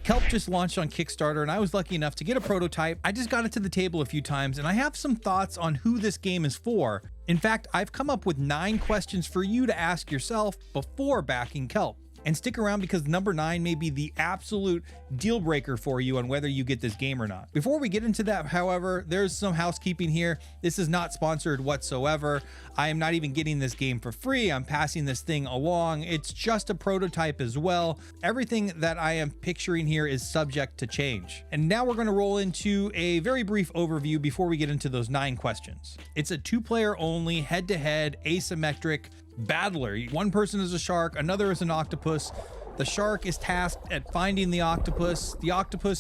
Kelp just launched on Kickstarter and I was lucky enough to get a prototype. I just got it to the table a few times and I have some thoughts on who this game is for. In fact, I've come up with 9 questions for you to ask yourself before backing Kelp. And stick around because number 9 may be the absolute deal breaker for you on whether you get this game or not. Before we get into that, however, there's some housekeeping here. This is not sponsored whatsoever. I am not even getting this game for free. I'm passing this thing along. It's just a prototype as well. Everything that I am picturing here is subject to change. And now we're going to roll into a very brief overview before we get into those 9 questions. It's a 2-player only, head-to-head, asymmetric battler. One person is a shark, another is an octopus. The shark is tasked at finding the octopus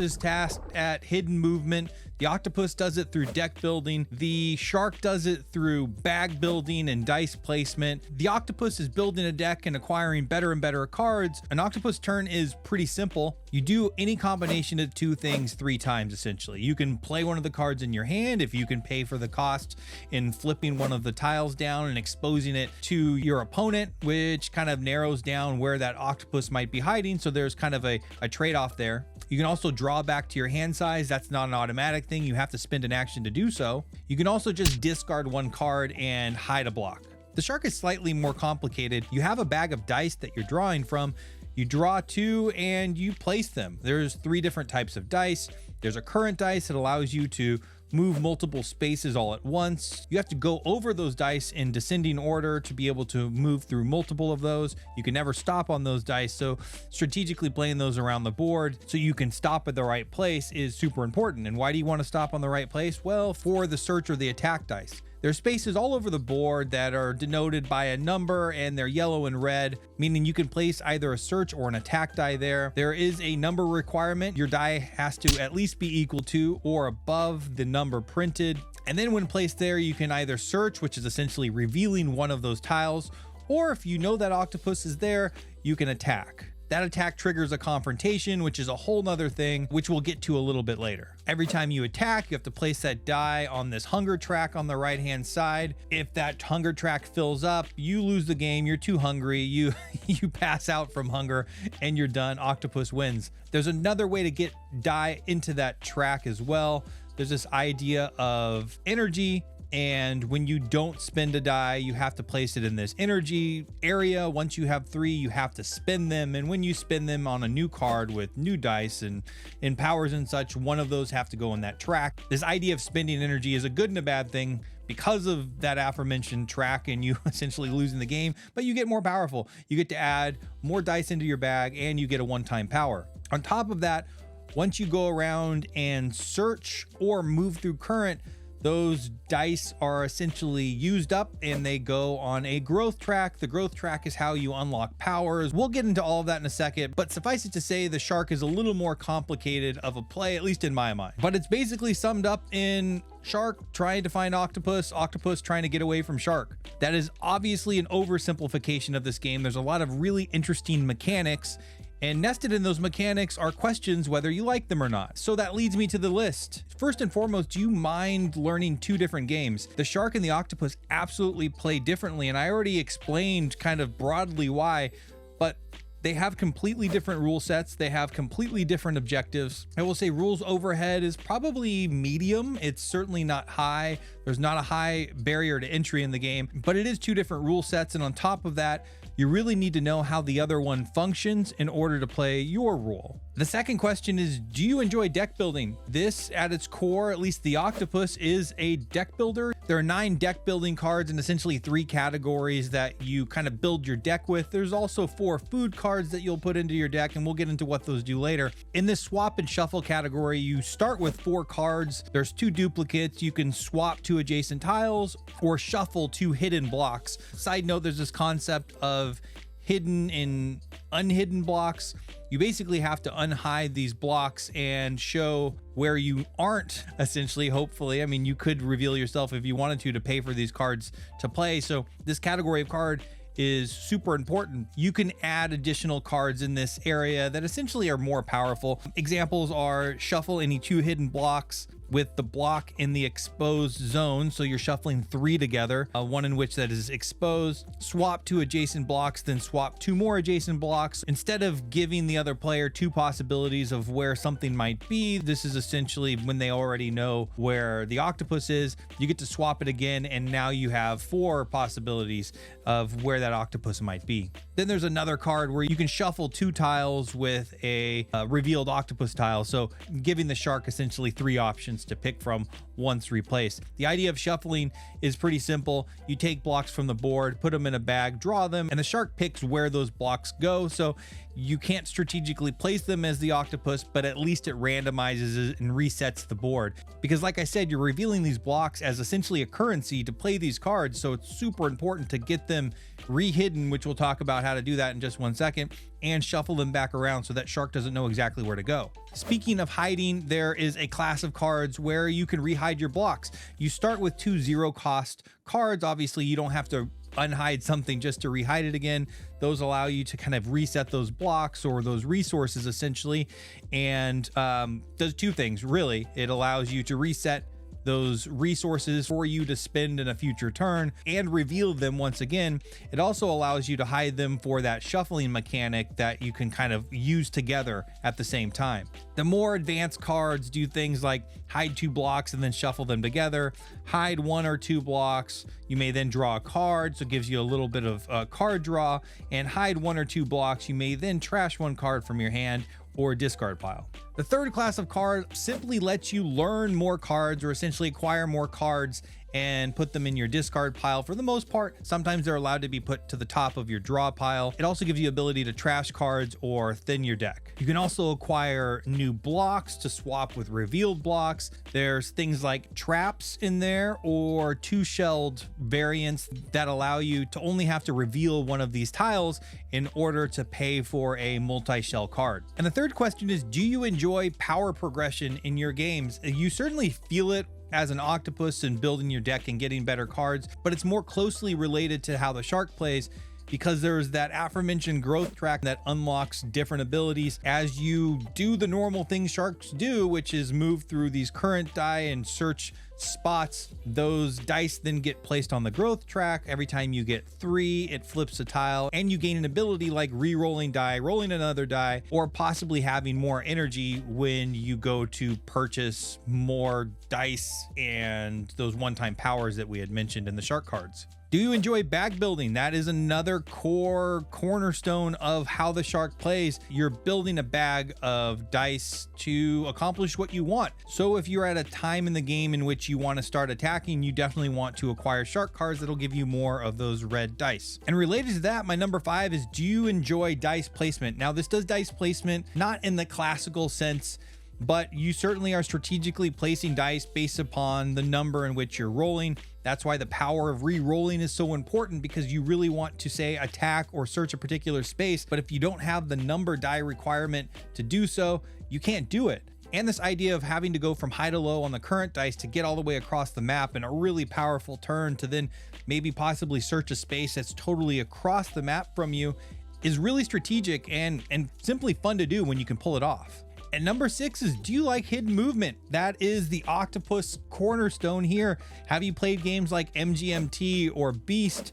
is tasked at hidden movement. The octopus does it through deck building. The shark does it through bag building and dice placement. The octopus is building a deck and acquiring better and better cards. An octopus turn is pretty simple. You do any combination of 2 things 3 times, essentially. You can play one of the cards in your hand if you can pay for the cost in flipping one of the tiles down and exposing it to your opponent, which kind of narrows down where that octopus might be hiding. So there's kind of a trade-off there. You can also draw back to your hand size. That's not an automatic thing. You have to spend an action to do so. You can also just discard 1 card and hide a block. The shark is slightly more complicated. You have a bag of dice that you're drawing from. You draw 2 and you place them. There's 3 different types of dice. There's a current dice that allows you to move multiple spaces all at once. You have to go over those dice in descending order to be able to move through multiple of those. You can never stop on those dice, so strategically playing those around the board so you can stop at the right place is super important. And why do you want to stop on the right place? Well, for the search or the attack dice. There's spaces all over the board that are denoted by a number and they're yellow and red, meaning you can place either a search or an attack die there. There is a number requirement. Your die has to at least be equal to or above the number printed. And then when placed there, you can either search, which is essentially revealing one of those tiles, or if you know that octopus is there, you can attack. That attack triggers a confrontation, which is a whole nother thing, which we'll get to a little bit later. Every time you attack, you have to place that die on this hunger track on the right-hand side. If that hunger track fills up, you lose the game. You're too hungry. You pass out from hunger and you're done. Octopus wins. There's another way to get die into that track as well. There's this idea of energy. And when you don't spend a die, you have to place it in this energy area. Once you have 3, you have to spend them. And when you spend them on a new card with new dice and powers and such, one of those have to go in that track. This idea of spending energy is a good and a bad thing because of that aforementioned track and you essentially losing the game, but you get more powerful. You get to add more dice into your bag and you get a one-time power. On top of that, once you go around and search or move through current, those dice are essentially used up and they go on a growth track. The growth track is how you unlock powers. We'll get into all of that in a second, but suffice it to say the shark is a little more complicated of a play, at least in my mind. But it's basically summed up in shark trying to find octopus, octopus trying to get away from shark. That is obviously an oversimplification of this game. There's a lot of really interesting mechanics, and nested in those mechanics are questions whether you like them or not. So that leads me to the list. First and foremost, do you mind learning 2 different games? The shark and the octopus absolutely play differently, and I already explained kind of broadly why, but they have completely different rule sets. They have completely different objectives. I will say rules overhead is probably medium. It's certainly not high. There's not a high barrier to entry in the game, but it is 2 different rule sets. And on top of that, you really need to know how the other one functions in order to play your role. The second question is, do you enjoy deck building? This, at its core, at least the octopus, is a deck builder. There are 9 deck building cards and essentially 3 categories that you kind of build your deck with. There's also 4 food cards that you'll put into your deck, and we'll get into what those do later. In this swap and shuffle category, you start with 4 cards. There's 2 duplicates. You can swap 2 adjacent tiles or shuffle 2 hidden blocks. Side note, there's this concept of hidden and unhidden blocks. You basically have to unhide these blocks and show where you aren't, essentially, hopefully. I mean, you could reveal yourself if you wanted to pay for these cards to play. So this category of card is super important. You can add additional cards in this area that essentially are more powerful. Examples are shuffle any 2 hidden blocks, with the block in the exposed zone. So you're shuffling 3 together, one in which that is exposed, swap 2 adjacent blocks, then swap 2 more adjacent blocks. Instead of giving the other player 2 possibilities of where something might be, this is essentially when they already know where the octopus is, you get to swap it again, and now you have 4 possibilities of where that octopus might be. Then there's another card where you can shuffle 2 tiles with a revealed octopus tile, so giving the shark essentially 3 options to pick from once replaced. The idea of shuffling is pretty simple. You take blocks from the board, put them in a bag, draw them, and the shark picks where those blocks go. So you can't strategically place them as the octopus, but at least it randomizes it and resets the board. Because like I said, you're revealing these blocks as essentially a currency to play these cards, so it's super important to get them re-hidden, which we'll talk about how to do that in just 1 second, and shuffle them back around so that shark doesn't know exactly where to go. Speaking of hiding, there is a class of cards where you can re-hide your blocks. You start with 2 0-cost cards. Obviously, you don't have to unhide something just to rehide it again. Those allow you to kind of reset those blocks or those resources essentially, and does 2 things really. It allows you to reset those resources for you to spend in a future turn and reveal them once again. It also allows you to hide them for that shuffling mechanic that you can kind of use together at the same time. The more advanced cards do things like hide 2 blocks and then shuffle them together, hide 1 or 2 blocks, you may then draw a card, so it gives you a little bit of card draw, and hide 1 or 2 blocks, you may then trash 1 card from your hand or discard pile. The third class of card simply lets you learn more cards, or essentially acquire more cards and put them in your discard pile for the most part. Sometimes they're allowed to be put to the top of your draw pile. It also gives you the ability to trash cards or thin your deck. You can also acquire new blocks to swap with revealed blocks. There's things like traps in there or 2-shelled variants that allow you to only have to reveal one of these tiles in order to pay for a multi-shell card. And the third question is, do you enjoy power progression in your games? You certainly feel it as an octopus and building your deck and getting better cards, but it's more closely related to how the shark plays, because there's that aforementioned growth track that unlocks different abilities as you do the normal things sharks do, which is move through these current die and search spots. Those dice then get placed on the growth track. Every time you get 3, it flips a tile, and you gain an ability like re-rolling die, rolling another die, or possibly having more energy when you go to purchase more dice and those one-time powers that we had mentioned in the shark cards. Do you enjoy bag building? That is another core cornerstone of how the shark plays. You're building a bag of dice to accomplish what you want. So if you're at a time in the game in which you want to start attacking, you definitely want to acquire shark cards that'll give you more of those red dice. And related to that, my number 5 is, do you enjoy dice placement? Now, this does dice placement not in the classical sense, but you certainly are strategically placing dice based upon the number in which you're rolling. That's why the power of re-rolling is so important, because you really want to, say, attack or search a particular space, but if you don't have the number die requirement to do so, you can't do it. And this idea of having to go from high to low on the current dice to get all the way across the map in a really powerful turn to then maybe possibly search a space that's totally across the map from you is really strategic and simply fun to do when you can pull it off. And number 6 is, do you like hidden movement? That is the octopus cornerstone here. Have you played games like MGMT or Beast?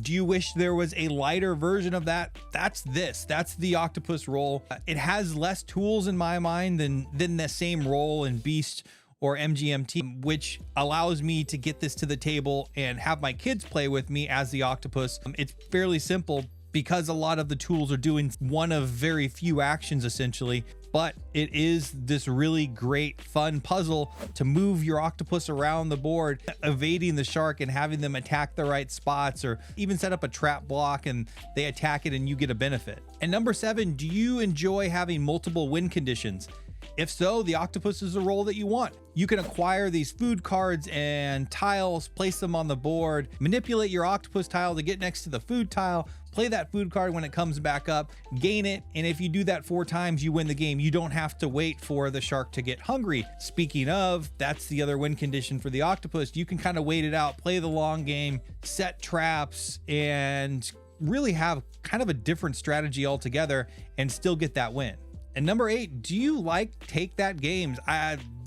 Do you wish there was a lighter version of that? That's the octopus roll. It has less tools in my mind than the same roll in Beast or MGMT, which allows me to get this to the table and have my kids play with me as the octopus. It's fairly simple because a lot of the tools are doing one of very few actions essentially, but it is this really great fun puzzle to move your octopus around the board, evading the shark and having them attack the right spots, or even set up a trap block and they attack it and you get a benefit. And number 7, do you enjoy having multiple win conditions? If so, the octopus is the role that you want. You can acquire these food cards and tiles, place them on the board, manipulate your octopus tile to get next to the food tile, play that food card when it comes back up, gain it, and if you do that 4 times, you win the game. You don't have to wait for the shark to get hungry. Speaking of, that's the other win condition for the octopus. You can kind of wait it out, play the long game, set traps, and really have kind of a different strategy altogether and still get that win. And number 8, do you like take that games?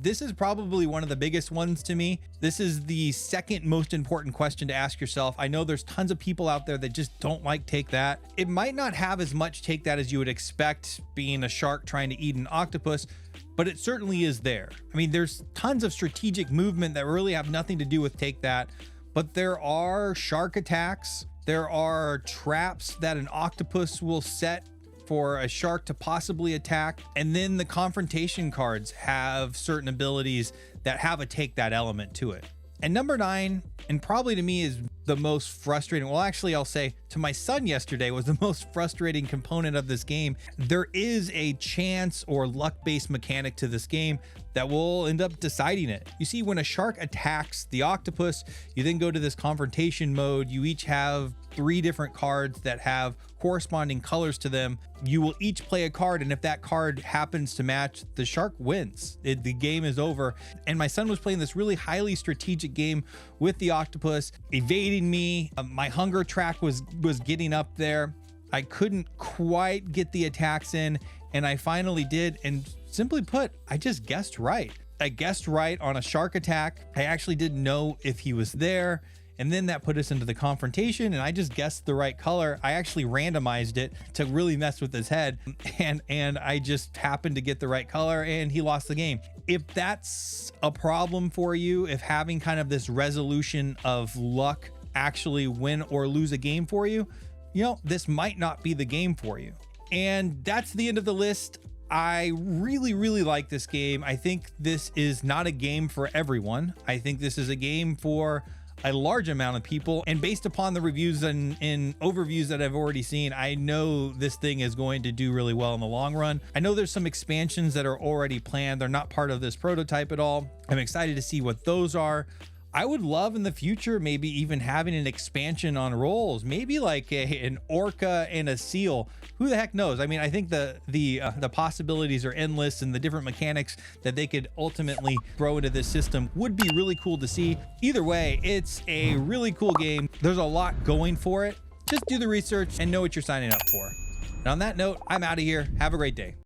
this is probably one of the biggest ones to me. This is the second most important question to ask yourself. I know there's tons of people out there that just don't like Take That. It might not have as much Take That as you would expect, being a shark trying to eat an octopus, but it certainly is there. I mean, there's tons of strategic movement that really have nothing to do with Take That, but there are shark attacks. There are traps that an octopus will set for a shark to possibly attack. And then the confrontation cards have certain abilities that have a Take That element to it. And number 9, and probably to me is the most frustrating, well, actually I'll say to my son yesterday, was the most frustrating component of this game. There is a chance or luck-based mechanic to this game that will end up deciding it. You see, when a shark attacks the octopus, you then go to this confrontation mode. You each have 3 different cards that have corresponding colors to them. You will each play a card, and if that card happens to match, the shark wins. The game is over. And my son was playing this really highly strategic game with the octopus, evading me. My hunger track was getting up there. I couldn't quite get the attacks in, and I finally did. And simply put, I just guessed right. I guessed right on a shark attack. I actually didn't know if he was there. And then that put us into the confrontation, and I just guessed the right color. I actually randomized it to really mess with his head, and I just happened to get the right color, and he lost the game. If that's a problem for you, if having kind of this resolution of luck actually win or lose a game for you, you know, this might not be the game for you. And that's the end of the list. I really, really like this game. I think this is not a game for everyone. I think this is a game for a large amount of people, and based upon the reviews and overviews that I've already seen, I know this thing is going to do really well in the long run. I know there's some expansions that are already planned. They're not part of this prototype at all. I'm excited to see what those are. I would love in the future maybe even having an expansion on roles, maybe like an orca and a seal. Who the heck knows? I mean, I think the possibilities are endless, and the different mechanics that they could ultimately throw into this system would be really cool to see. Either way, it's a really cool game. There's a lot going for it. Just do the research and know what you're signing up for. And on that note, I'm out of here. Have a great day.